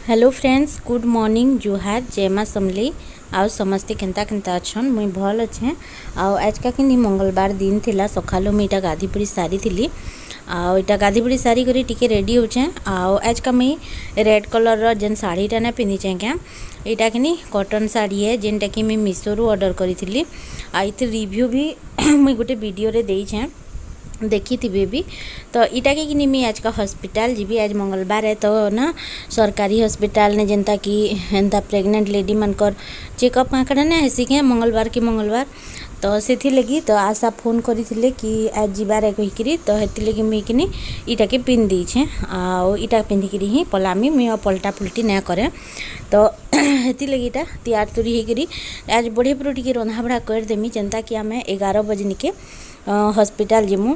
Hello friends, good morning, जुहार, जय माँ समली। आउ समस्ते केंता केंता अच्छन। मुई भल अच्छे। आज का कि मंगलवार दिन थिला। सकालू मुझे इटा गाधी पड़ी सारी थी। आटा गाधी पड़ी सारी करी टिके रेडी होचे। आज का मुई रेड कलर जेन शाढ़ीटा ना पिंधिचे क्या, यहाँ कि कॉटन साड़ी है जेनटा कि मुई मीशो रु ऑर्डर करी थी। रिव्यू भी मुई गोटे वीडियो रे देइछे, देखी थी भी। तो इटा के कि मैं आज का हॉस्पिटल जी। आज मंगलवार है तो ना सरकारी हॉस्पिटल ने जनता कि एंता प्रेग्नेंट लेडी मनकर चेकअप काकड़ा ना हेसी के मंगलवार की मंगलवार। तो से लगी तो आशा फोन करी कि आज जीवार है कहीकि। तो हेती लगी मुई कि इटा के पिंध दीछे। इटा पिंधिकी ही पलामी मुई पलटा पुलटी ना करे। तो हेती लगी इटा तैयार तुरी होकर आज बढ़े पूरा टी रंधा बढ़ा करदेमी जेनता कि आम 11 बजे निके हॉस्पिटल जीमु।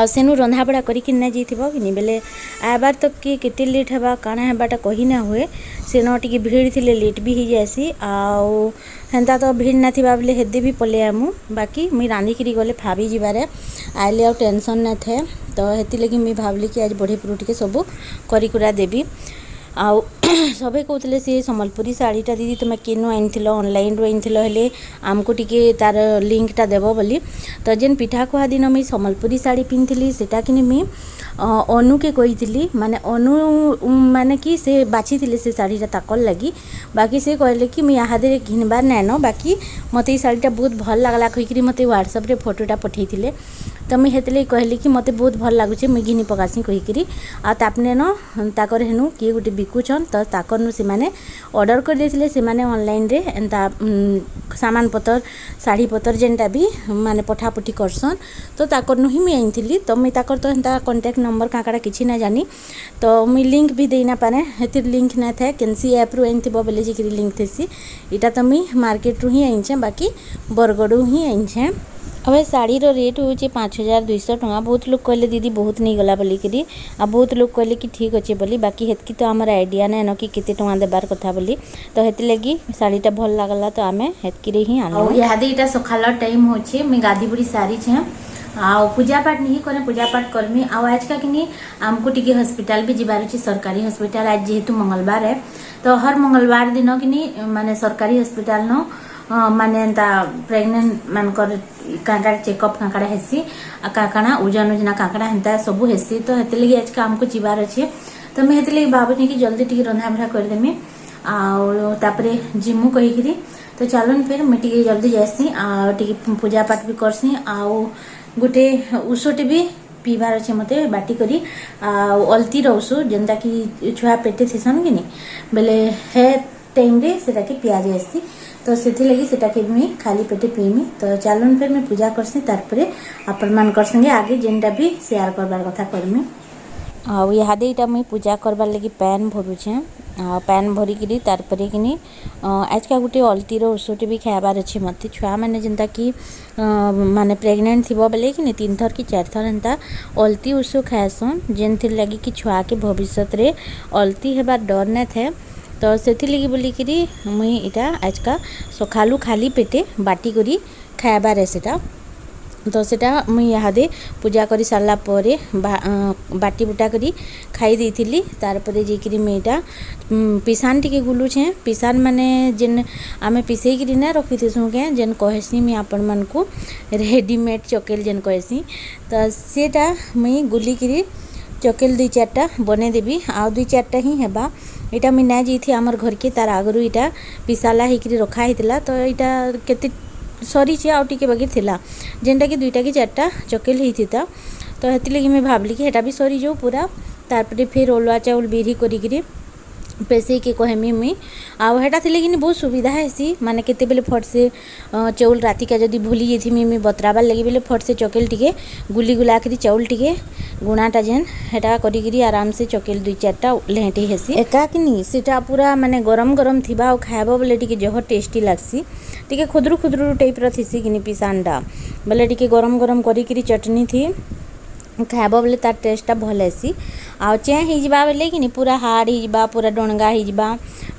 सेनु रंधा बढ़ा करके ना जाइथिबो कि बेले आबार तक कि केते लेट हेबा काना हेबाटा कही ना हुए। सेनो टिके भीड़ थिले लेट भी हो जासी। आउ हेन्ता तो भीड़ ना थिबा बेले हेदे भी पले आमु। बाकी मुई रांधिकी गले भाभी जीवारे आइले आ टेंशन ना थे। तो हेती लगी मुई भावली कि आज बढ़े पूरा टिके सब करी कुरा देबी। आउ सबै कहते सी सम्बलपुरी साड़ीटा दीदी तुम केनु आनी ऑनलाइन रू आनी हेले आमको टिके तार लिंकटा देव बोली। तो जेन पिठा खुआ दिन मुई सम्बलपुरी साड़ी पिंधली सेटा कि मुई अनु के कही माने अनु माने कि से बाछी से साड़ीटा ताकल लगी। बाकी से कहले कि मुई यहाँ घिनबार नाइन, बाकी मत ये साड़ीटा बहुत भल लगला कहीकि मत व्हाट्सएप रे फोटोटा पठेइथिले। तो मुई हेतले कहली कि मते बहुत भल लगुचे मुई घिनी पकासी कहीकि। आपने न ताकर हेनु किए गोटे बिकुछन तो ताकर नु से ऑर्डर कर देथिले से ऑनलाइन रे एंता सामान पतर साड़ी पतर जेनटा भी माने पठापठी करसन। तो ताकर नु ही मुई आनिथिली। तो मुई ताकर तो एंता कांटेक्ट नंबर काकाड़ा किछि ना जानी। तो मुई लिंक भी देना पारे हेतिर लिंक ना थाए केनसी ऐप रु आनिथिबो बेले जे लिंक थेसी। इटा तो मुई मार्केट रु ही आनिछे, बाकी बरगड़ू ही आनिछे। अब शाड़ी रेट हूँ 5200 टଙ୍କା। बहुत लोग कहले दीदी बहुत नहीं गला बोलिकी। आ बहुत लोग कहले कि ठीक अच्छे बोली। बाकी हेतकी तो आमर आइडिया ना कि केते टଙ୍କା देबार कथा बोली। तो हेती लगी शाड़ीटा भल लगला तो आमे हेतकी ही आनो। यादे इटा सखाल टाइम होचे मैं गादी बुड़ी सारी छे। पूजा पाठ नहीं करे, पूजा पाठ करमी। आज का कि आमको टिके हॉस्पिटल भी जीवार अच्छे, सरकारी हॉस्पिटल। आज जेहेतु मंगलवार है तो हर मंगलवार दिन कि माने सरकारी हॉस्पिटल न माने एंता प्रेग्नेंट मानकर काकाड़ा चेकअप काकाड़ा हेसी काकाड़ा ओजन ओजना काकाड़ा हेन्ता सब हेसी। तो हेते लगी आज का आमको जीवार अच्छे। तो मैं हेते लगी भावुनी कि जल्दी टिके रंधा बढ़ा करदेमी तापरे जिमु कहीकि। तो चलन फिर मुझे जल्दी जासी टिके पूजा पाठ भी करसी। गोटे ऊसटे भी पीबार अच्छे मते बाटी करी अलती रौसु जेनता कि छुआ पेटे थीसन कि बेले हे टाइम रे सेटा के पियाज आसी। तो से लगी सेटा के भी खाली पेटे पीमी। तो चलन फिर मैं पूजा करसी तारपरे आपण मान कर संगे आगे जेनटा भी शेयर करबार कथा करमी। इहादे इटा मुई पूजा करबार लगी पैन भरुछे। पैन भरिकी तारपरे कि आज का गोटे अलतीर ओषटे भी खाइबार अच्छे मत। छुआ मैंने जेनता कि माने प्रेग्नेंट थी बेले कि 3 थर कि 4 थर एंता अलती ओष खाएसन जेन थी लगी कि छुआ के भविष्य रे अलती हेबार डर ना थे। तो से लगी बोलिकी मुई इटा आज का सकालू खाली पेटे बाटी करी खाइबार है सेटा। तो सेटा मुई इहादे पूजा करी सारला परे बाटी बुटा करी खाई देइथिली। तारपरे जेकरी मेटा पिसान टिके गुलुछे। पिसान माने जेन आमे पिसेकरी ना रखिथिसु के जेन कहसी मी आपण मन को रेडीमेड चकेल जेन कहसी। तो सेटा मुई गुलिकी चकेल 2-4टा बने देबी। आ 2-4टा ही हेबा। इटा मुई ना जाइथि आमर घर के तार आगरू इटा पिसाला होकर रखा होता। तो यहाँ केते सरी आ टिके बाकी थिला जेनटा कि 2टा कि 4टा चकेल होता। तो हेती लगी मैं भावली कि हेटा भी सरी जाऊ पूरा। तारपरे फिर अरुआ चाउल बिरी करी पेसे के कहमी मुई आटा थी कि बहुत सुविधा हेसी। माने केते बेले फट से चाउल राति का जदि भूली जाइथिमी मुई बतराबार लगी बेले फट से चकेल टिके गुली गुला करी चाउल टिके गुणाटा जेन हेटा करी आराम से चकेल 2-4टा लेहेटी हेसी एका कि सेटा पूरा माने गरम गरम थिबा और खाइबा बेले टिके जह टेस्टी लागसी। टिके खुदरू खुदरू टाइप रो थिसी कि पिसानटा बेले टिके गरम गरम करी चटनी थी खाइबा बेले तार टेस्टा भल आसी। आ चें हिजबा बेले कि पूरा हार्ड हिजबा पूरा डणगा हिजबा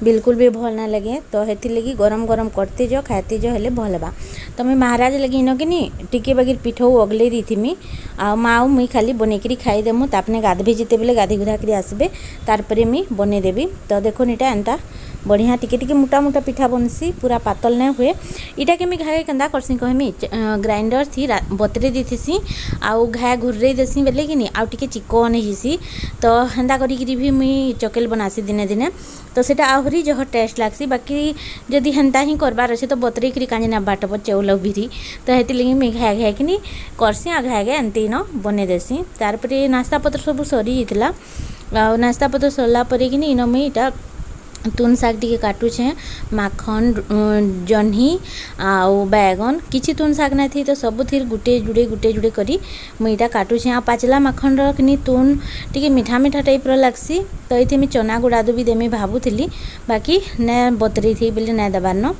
बिल्कुल भी भल ना लगे। तो हेथि लगी गरम गरम करते जो खाते जो हेले भल बा। तो मैं महाराज लगी इन कि टिके बागिर पिठौ अगले थी आ माँ मुई खाली बनईकरी खाईदेमु तापने गाधे जिते बेले गाधे गुधाकरी आसबे तारपरे मुई बनईदेवी। तो देखो इटा एंता बढ़िया टिके टिके मोटा मोटा पिठा बनसी पूरा पातल नहीं हुए। इटा के मैं घाए केंदा करसी कहमी ग्राइंडर थी बतरे देसी आउ घाए घुर्रे देसी बेले कि आउ टिके चिकन हिसी। तो हेंदा करी भी मुई चकेल बनासी दिने दिने तो सेटा आहरी जह टेस्ट लागसी। बाकी जदि हेंता ही करबार अच्छे तो बतरे करी कांजे ना बाटब चाउल भिरी तो हेती लगी मुई घाए घाए कि करसी आ घाए घाए एंती न बने देसी। तारपरे नास्ता पत्र सब सरी जाइतिला नास्ता पत्र सरला परे कि इन मुई इटा तुन शाग टी काटुछे माखन जह्नी आउ बैगन किछि तुन शाग ना थी तो सब थी गुटे जुड़े करी मुईटा काटुछे। आ पाचला माखन रखनी तुन टी मीठा मीठा टाइप लगसी। तो ये मैं चना गुड़ादु भी देमी भावुली बाकी ने बतरी थी बोले ना देवार न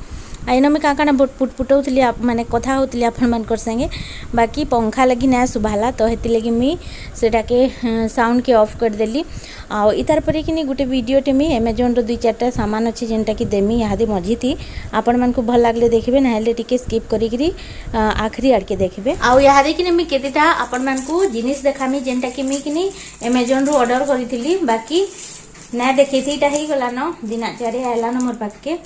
आईन में काଣା पुटपुटौली माने कथा होती आपण संगे बाकी पंखा लगी ना शुभाला तो हेती लगी मुई सेटा के साउंड के ऑफ कर देली। आ इतार पर कि गोटे वीडियोटे मुई अमेजोन रो 2-4टा सामान अच्छी जेनटा कि देमी यहाँ मझी थी आपण मानकु भल लागले देखबे ना हेले टिके स्किप करी आखरी आड़के देखबे। आ यहाँ कि मुई केतेटा आपण मानकु जिनिस देखामी जेनटा कि मुई कि अमेजोन रो ऑर्डर करी बाकी ना देखे थी इटा ही गला न दिना चारे आला न मोर पाखे।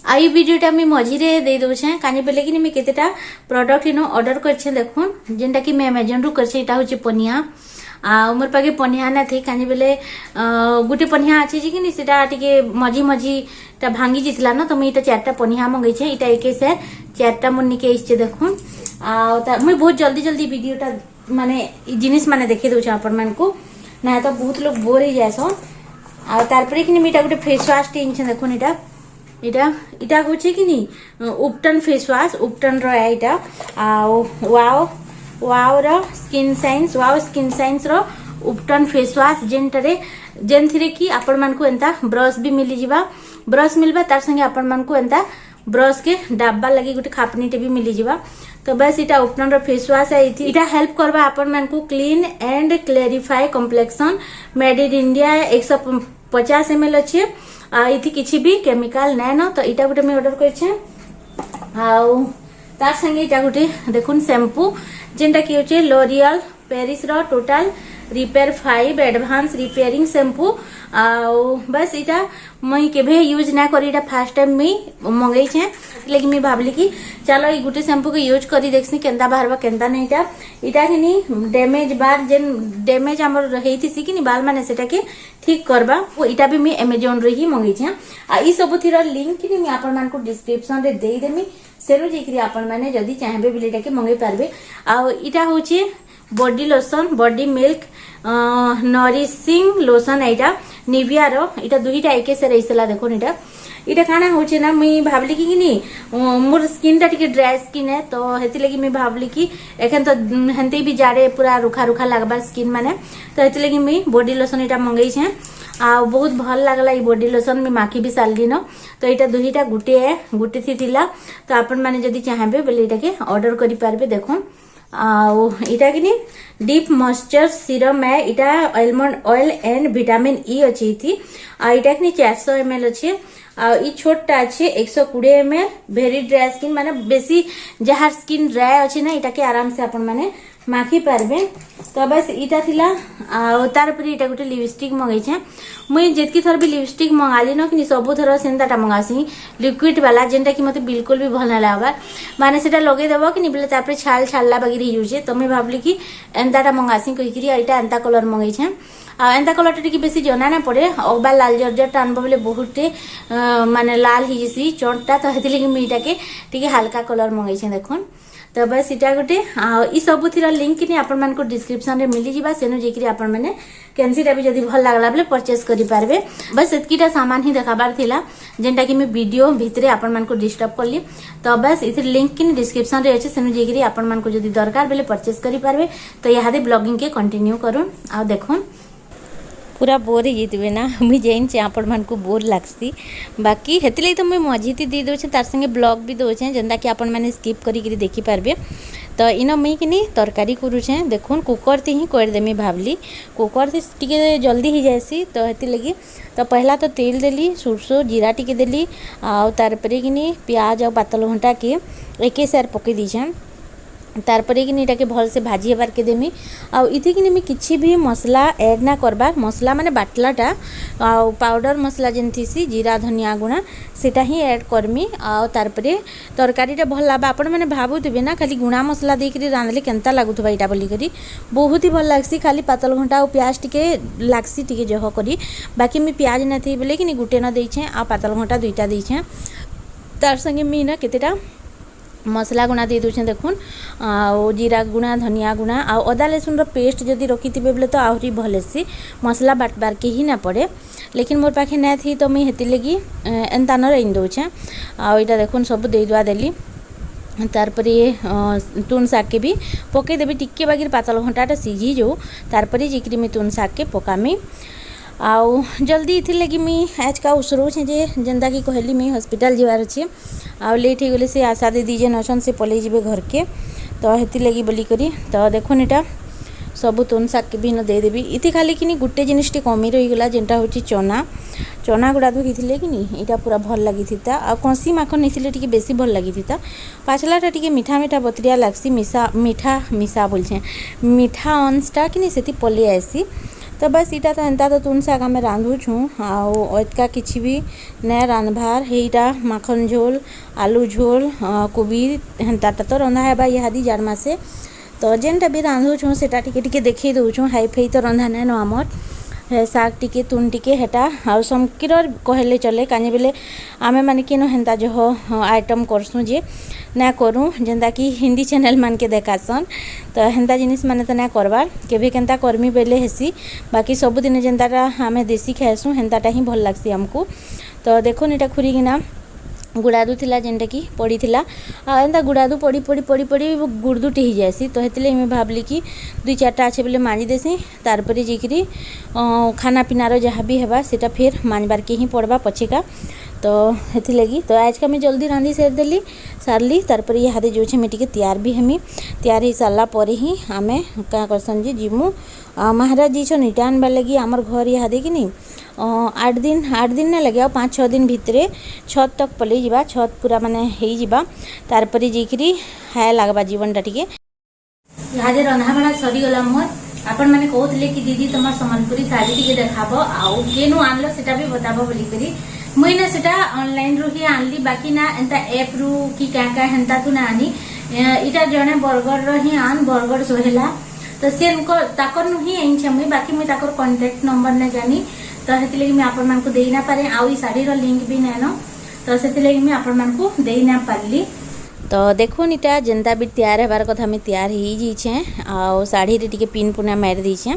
आई वीडियोटा मुई मझीरे दे दउछे कानी बेले कि मुई केतेटा प्रोडक्ट इन ऑर्डर करछे देखुन जेनटा कि मैं अमेजोन रू करछे। इटा होची पनिया आ मोर पाखे पनिया ना थी कानी बेले गुटे पनिया अछि जे कि सेटा टिके मझी ता भांगी जितला न तो मुई इटा 4टा पनिया मंगैछे। इटा एके से 4टा मन निके इछे देखुन आ मुई बहुत जल्दी वीडियोटा माने जिनिस माने देखे दउछे आपण मानकु ना तो बहुत लोग बोर हो जायसन। आ तार पर कि मुई इटा गुटे फेस वाश टी इनछे देखुन इटा होचे कि उपटन फेस वाश उपटन रो इटा वाओ रो स्किन साइंस रो उपटन फेस वाश जेन थिरे कि आपण मानकु एंता ब्रश भी मिली जिबा ब्रश मिलबा तार संगे आपण मानकु एंता ब्रश के डाब्बा लगी गुटे खापनीटे भी मिली जिबा। तो बस इटा उपटन रो फेस वाश है इटा हेल्प करबा आपण मानकु clean and clarify complexion made in India 150 ml अच्छे इथि किछि भी केमिकल नै न। तो इटा गुटे मैं ऑर्डर करछे आउ तार संगे इटा गुटे देखुन शैम्पू जेनटा कि होचे लॉरियल पेरिस रो total repair 5 advance repairing shampoo आउ बस इटा मुई केभे यूज ना करी इटा फर्स्ट टाइम मुई मंगई छे लेकिन मैं भाबली कि चलो ई गुटे शैम्पू के यूज करी देखसी केंदा बाहरबा केंदा नै। इटा कि डैमेज बार जेन डैमेज हमर रहिथिसी कि बाल माने सेटा के ठीक करबा वो इटा भी मैं अमेजोन रे ही मंगई छे। आ ई सब थिरा लिंक कि मैं आपण मान को डिस्क्रिप्शन रे देई देमी सेनु जेकरी आपण माने जदी चाहबे बिलेटा के मंगई पारबे। आ इटा होचे body lotion body milk nourishing lotion एटा निविया रो इटा दुईटा एके से रहिसला देखो इटा काना होचे ना मुई भाबली कि मोर स्किन टा टिके ड्राई स्किन है तो हेति लगी मुई भाबली कि एखन तो हेंते भी जाड़े पूरा रुखा लागबा स्किन माने तो हेति लगी मुई बॉडी लोशन इटा मंगई छे आ बहुत भल लागला ई बॉडी लोशन में माखी भी सालगी न। तो इटा दुईटा गुटे थी थिला तो आपण माने जदी चाहबे बेले इटा के ऑर्डर करि पारबे देखो। आउ इटा कि डीप मॉइस्चर सीरम है इटा almond oil and vitamin E अच्छी थी आ इटा कि 400 ml अच्छे आ ई छोटा अच्छे 120 ml वेरी ड्राई स्किन माने बेसी जहार स्किन ड्राई अच्छे ना इटा के आराम से अपन माने माखी पारबे। तो बस इटा थिला आ तार पर इटा गुटे लिपस्टिक मंगई छे मुई जेतकी थर भी लिपस्टिक मंगाली न कि सब थर सेंताटा मंगासी लिक्विड वाला जेनटा कि मते बिल्कुल भी भल ना लागबार माने सेटा लगे देबो कि बोले तार पर छाला बगिरी यूजे। तो मैं भाबली कि एंताटा मंगासी कहिकरी इटा एंता कलर मंगई छे आ एंता कलर टिके बेसी जना ना पड़े अगबा लाल जर्जर आनबो बोले बहुते माने लाल ही जसी चोटटा तो हेति लगी मीटा के टिके हल्का कलर मंगई छे देखुन। तो बस इटा गोटे ई सब थिरा लिंक कि आपण मान को डिस्क्रिप्शन रे मिली जिबा सेनु जेकरी आपण माने कैंसीटा भी जदी भल लागला बेले परचेस करि पारबे। बस एतकीटा सामान ही देखाबार थिला जेनटा कि मैं वीडियो भितरे आपण मान को डिस्टर्ब करली। तो बस इथि लिंक कि डिस्क्रिप्शन रे अछि सेनु जेकरी आपण मान को जदी दरकार बेले परचेस करि पारबे। तो यहादे ब्लॉगिंग के कंटिन्यू करूँ आ देखुन पूरा बोर ही जीतबे ना मुझे जानी आपण मान को बोर लगसी बाकी हेती तो मुझे मझीती दे दूचे तार संगे ब्लॉग भी दूचे जेनता कि आपण मैंने स्किप करी देखी पारबे। तो इन मुई कि तरकारी करुचे देखुन कुकर थी ही करदेमी भावली कुकर थी टिके जल्दी ही जाएसी तो हेती लगी। तो पहला तो तेल देली सुरसो जीरा टिके देली आउ तार पर कि प्याज और पातल घंटा के एक सार पकई दीछे तारपरे कि नीटा के भल से भाजी हेबार के देमी आउ इथे कि मैं किसी भी मसला ऐड ना करबार मसला माने बाटलाटा आउ पाउडर मसला जेनथी सी जीरा धनिया गुणा सेटा ही ऐड करमी आउ तारपरे तरकारीटा भल लाबा आपण माने भाबुथिबे ना खाली गुणा मसला देकरी रांधले केनता लागुथबा इटा बोली करी बहुत ही भल लागसी खाली पातल घंटा और प्याज टिके लागसी टिके जह करी बाकी मैं प्याज ना थी बोले कि गुटे न देछे आ पातल घंटा दुईटा देछे तार संगे मी ना केतेटा मसला गुणा दे दूचे देखुन आ जीरा गुणा धनिया गुणा आ अदा लहसुन पेस्ट जदि रखी थे बोले तो आहरी भलेसी मसला बाटबार के ही ना पड़े लेकिन मोर पाखे ना थी तो मुझे हेती लगी एंता न रही दूचे आईटा देखुन सब दे दुआ देली तारपर ये तुन शाग के भी पकईदेवी टिके बागिर पातल घंटाटा सीझी जो तारपर जिक्री मुझे तुन शाग के पकामी आउ जल्दी इथि लगी मुई आज का उसरोचे जे जेनता कि कहली मुई हॉस्पिटल जीवार अच्छे आउ लेट हो गले से आशा दीदी जेन अछन से पलि जीवे घर के तो हेती लगी बोली करी तो देखुन इटा सब तुन शाग के भी न देदेवी इति खाली कि गोटे जिनिसटी कमी रहीगला जेनटा हूँ चना चना गुड़ा धोई कि इटा पूरा भल लगी था आ कसी माखन नहीं टे बेसी भल लगी था पाचलाटा टे मीठा मीठा बतरिया लगसी मीठा मिसा बोलछे मीठा अंशटा कि से पलि आसी तो बस इटा तो एंता तो तुन शाग आम रांधुछूँ आका कि भी नया रांधबार हेटा माखन झोल आलू झोल कोबी हेन्ताटा तो रंधा है इहादी जार मासे तो जेनटा भी रांधुछूँ सेटा टिके टिके देखई दौछूँ हाई फाई तो रंधा नाइन आमर शाग टिके तुन टिके हेटा आ समकीर कहले चले कानी बेले आमे माने केन हेन्ता जो आइटम करसूँ जे ना करूँ जेनता कि हिंदी चैनल मान के देखासन तो हेन्ता जिनिस माने तो ना करबार केबे केनता कर्मी बेले हेसी बाकी सबुदिन जेनताटा आमे देसी खाएसूँ हेन्ताटा ही भल लागसी आमको। तो देखो इटा खुरीकिना गुड़ादू थिला जेनटा कि पड़ी थिला एंता गुड़ादू पड़ी पड़ी पड़ी पड़ी गुड़दूटी ही जाएसी तो हेतले मैं भावली कि दुई चारटा अच्छे बोले मांजी देसी तारपर जाकि खाना पीनार जहाँ भी है सेटा फिर मांजबार के ही पड़वा पछेका तो हेथि लगी तो आज का मैं जल्दी रांधि सारली तारपर ये हादे जो मैं टिके तैयार भी हमी तैयार हो सारा पर ही आमे क्या करसन जे जीमु महाराज जी छन इटा आनबार लगी आमर घर ये हादे कि नहीं 8 दिन ना लगे 5-6 दिन भितर छत तक पलि जावा छत पूरा माने हेई जावा तारपर जाकि हाय लागबा जीवनटा टिके इहादे रंधा बड़ा सरीगला मोर आपण मैंने कहते कि दीदी तुम सम्बलपुरी साड़ी टिके देखाबो आउ केनु आनलो सेटा भी बताबो बोली करी मुई ना सेटा ऑनलाइन रू ही आनली बाकी ना एंता ऐप रू कि क्या हेन्ता तू ना आनी इटा जने बरगढ़ रो ही आन बरगढ़ सोहेला तो से ताकर नु ही आइन मुई बाकी मुई ताकर कांटेक्ट नंबर ना जानी तो हेति लगी मैं आपण मानकु देई ना पारे आउ ई साड़ी रो लिंक भी नैनो तो सेति लगी मैं आपण मानकु देई ना पारली। तो देखो इटा जेनता भी तैयार होबार कथा मैं तैयार ही जाइछे आ साड़ी रे टिके पिन पुना मार दीछे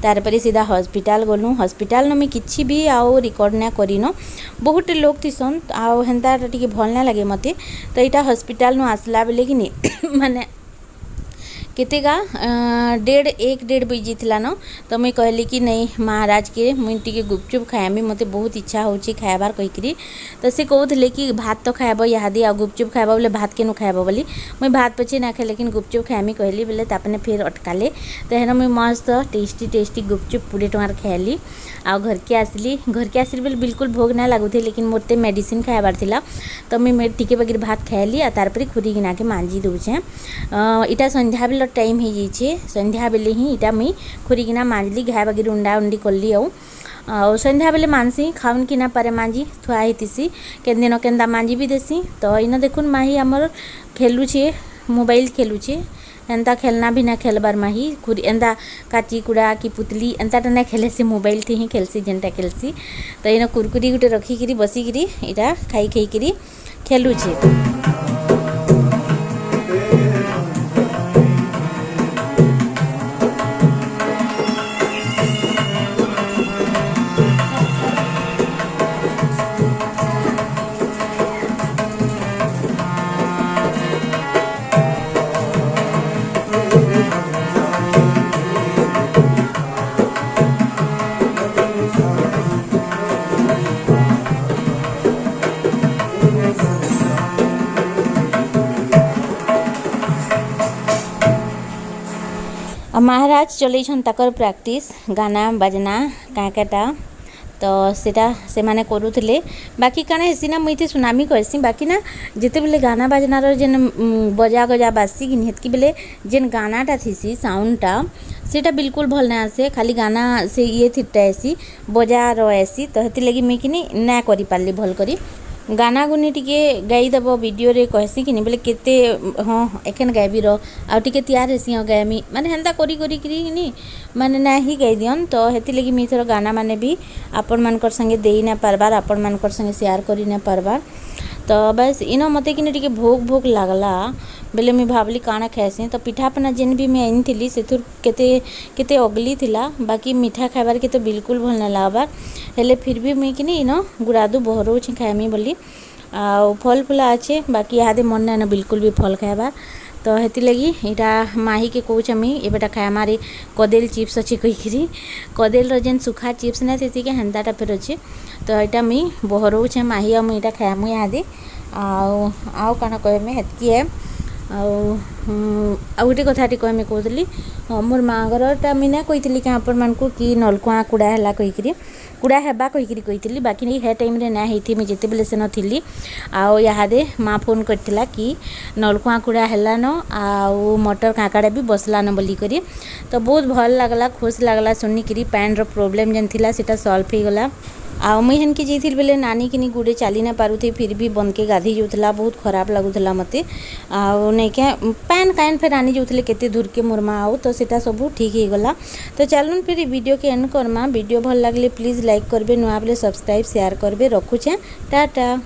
तारपर सीधा हॉस्पिटल गलु हॉस्पिटल न मैं किछि भी आउ रिकॉर्ड ना करिनो बहुत लोग थिसन आउ हेन्ता टिके भल ना लगे मते तो इटा हॉस्पिटल नु आसला बेले कि नहीं माने केतेगा 1:30 बजे थिला न तो मुई कहली कि नहीं महाराज के मुई टिके गुपचुप खायामी मते बहुत इच्छा होची खायाबार कहिकरी तो से कहूले कि भात तो खाएब इहादी आ गुपचुप खाएब बोले भात केनु खाएब बोली मुई भात पछे ना खाए लेकिन गुपचुप खायामी कहली बोले तापने फिर अटकाले तो हेन मुई मस्त टेस्टी गुपचुप 20 टंकार खाइली आ घर के आसली बोले बिल्कुल भोग ना लगुथे लेकिन मोते मेडिसिन खाएबार थिला तो मुई टिके बगिर भात खाइली आ तारपर खुरी गिना के मांजी दूचे इटा संध्या बेला टाइम हो जाइए संध्या बेले ही इटा मुई खुरीकिना मांजली घाए बगिर उंडा उंडी कली आउ संध्या बेले मानसी खाऊन कि ना पारे मांजी थुआ होतीसी केन दिन केन्दा मांजी भी देसी तो इन देखुन माही आमर खेलुछे मोबाइल खेलुछे एंता खेलना भी ना खेलबार माही खुरी एंता काची कुड़ा कि पुतली एंता ना खेले से मोबाइल थी ही खेलसी जेनटा खेलसी तो इन कुरकुरी गुटे रखिकी बसिकी इटा खाई खाई खेलुछे। महाराज चलैछन ताकर प्रैक्टिस गाना बाजना काँकाटा तो सेटा से माने करूथिले बाकी काना हेसी ना मुई सुनामी कहसी बाकी ना जिते बेले गाना बाजनार जेन बजा गजा बासी कि हेतकी बेले जेन गानाटा थीसी साउंडटा सेटा बिल्कुल भल ना आसे खाली गाना से ये थिटा ऐसी बजा रसी तो हेती लगी मुई कि ना करि पारली भल करी गाना गुनी टिके गाईदेव वीडियो रे कहसी कि बोले केते हाँ एखन गायबी आउ टिके तैयार हेसी हाँ गायमी माने हेन्ता करी करी कि माने ना ही गाई दियन तो हेती लगी मुई थोड़ा गाना माने भी आपण मानकर संगे देई ना पारबार आपण मानकर संगे शेयर करी ना पारबार तो बस इनो मते कि टिके भोग भोग लागला बेले मुई भाबली काना खाएसी तो पिठापना जेन भी मैं आनी से केते केते अगली थिला बाकी मीठा खाइबार के तो बिल्कुल भल ना लागबार हेले फिर भी मुई कि इनो गुड़ादू बहरोची खाएमी बोली आ फल फुला अच्छे बाकी इहादे मन ना बिल्कुल भी फल खाइबार तो हेती लगी यहाँ माही के कौच आम ए बेटा खाए मारे कदेल चिप्स अच्छे कहीकि कदेल जेन सुखा चिप्स ना थी कि हेन्ताटा फिर अच्छे तो यहाँ मुई बहरोचे माही आ मुई खाएमु इहादे आउ काना कहमी हेतकी है आ गोटे कथाटी कहमी कहली मोर माँ घरटा मुई ना कही कि आपण मानकु कि नलकुआ कुड़ा है कहीकि कुड़ा हेबा कहीकि बाकी नहीं है टाइम रे ना होती मुझे जिते बेले से नथिली आउ इहादे माँ फोन करथिला कि नलकुआ कुड़ा हेलान आउ मटर काकाड़ा भी बसलान बोली करी तो बहुत भल लागला खुश लागला सुनिकी पैन रो प्रोब्लेम जेन थिला सेटा सॉल्व हो गला आउ मुई हेनके जाइथिल बेले नानी किनी गुड़े चली ना पारुथी फिर भी बन के गाधी जाऊला बहुत खराब लगुला मते आउ नहीं क्या पैन कान फेर आनी जाऊले केते दूर के मुरमा आउ तो सेटा सब ठीक हो गला तो चलून फिर वीडियो के एंड करमा वीडियो भल लगले प्लीज लाइक करबे नुआ बेले सब्सक्राइब शेयर करबे रखुछे टाटा।